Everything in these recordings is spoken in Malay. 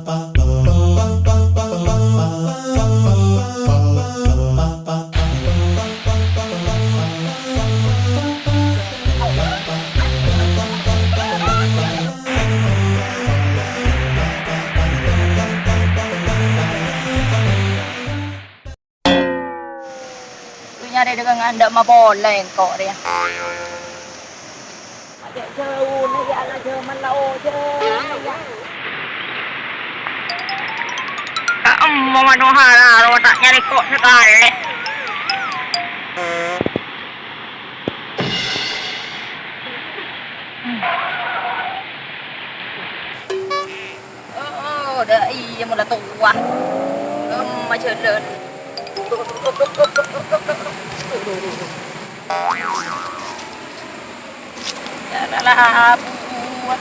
Nyari dengan anda mah boleh kok dia. Ada jauh nih ya lah jauh mana jauh ya. Mau manohara lo tak nyari kok sekali. Oh, dah iya mula tua. Macam len. Ya lah, buat.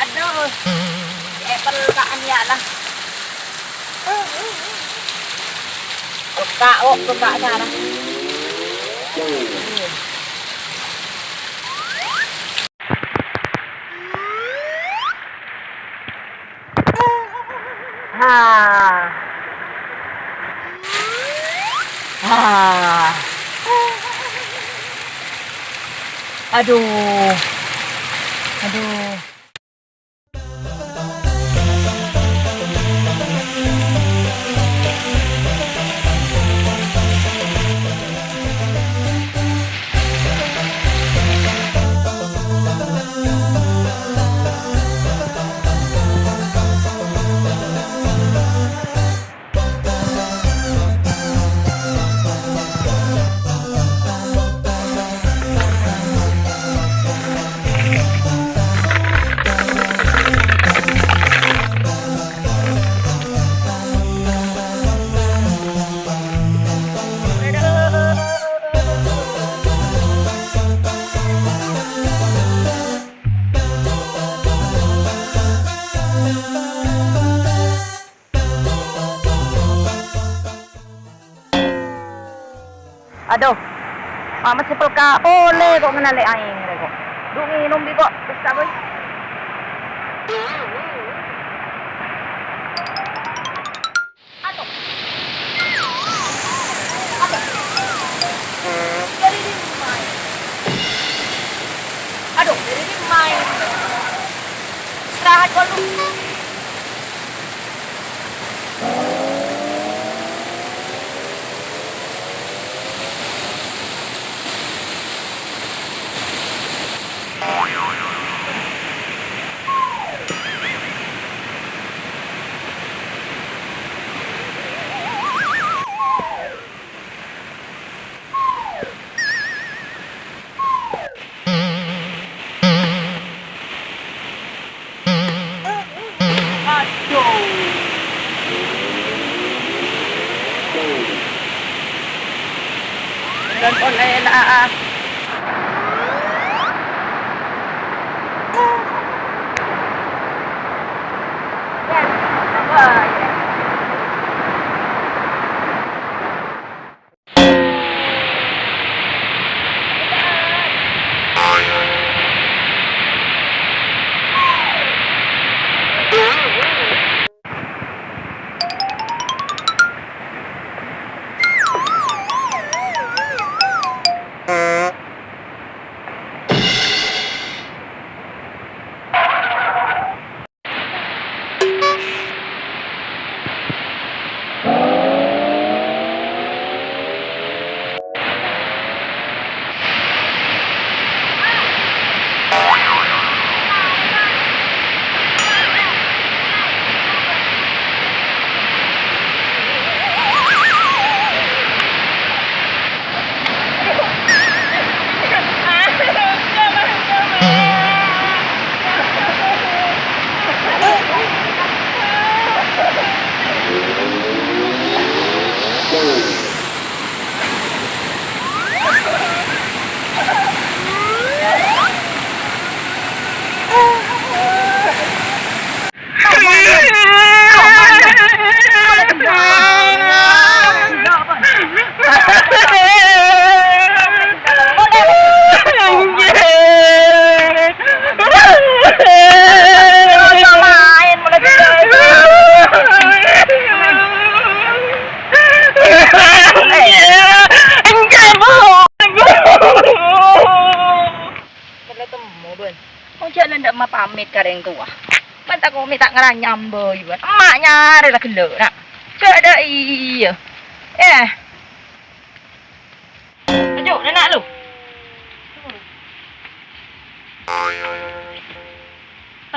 Aduh, pelkaan ya lah. Buka sana. Aduh. Aduh, masih pelka boleh kok ngenali aing kok. Duh minum bi kok, bisa boy. Aduh. Dari di main. Aduh, dari di main. Istirahat dulu. Dan online komit ka rin tua. Banta komit tak ngeranyam boy. Emaknya rela geluk nak. Cak ada iya. Ajuk nak lu.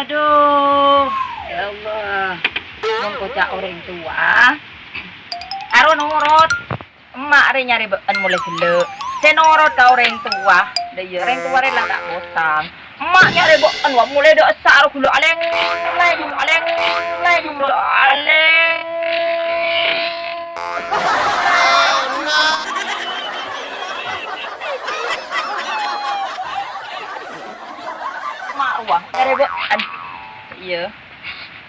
Aduh. Ya Allah. Mau kocak orang tua. Aro nurut. Emak re nyari bekan mulai geluk. Senorot ka orang tua. Dia orang tua rela tak bosan. Emak nyari bekan wa mulai dak sar geluk aleng aleng. Mak wah nyari bekan. Iya.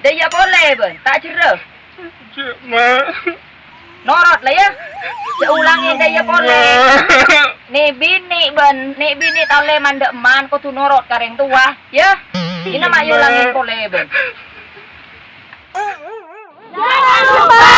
Dia boleh ben, tak cerah. Cik, Mak. Norot lah ya. Seulangin dia boleh. Ni bini ben, ni bini tau le mandek man ko tu norot kareng tua, ya. Ini mak ulangin boleh ben. Jangan lupa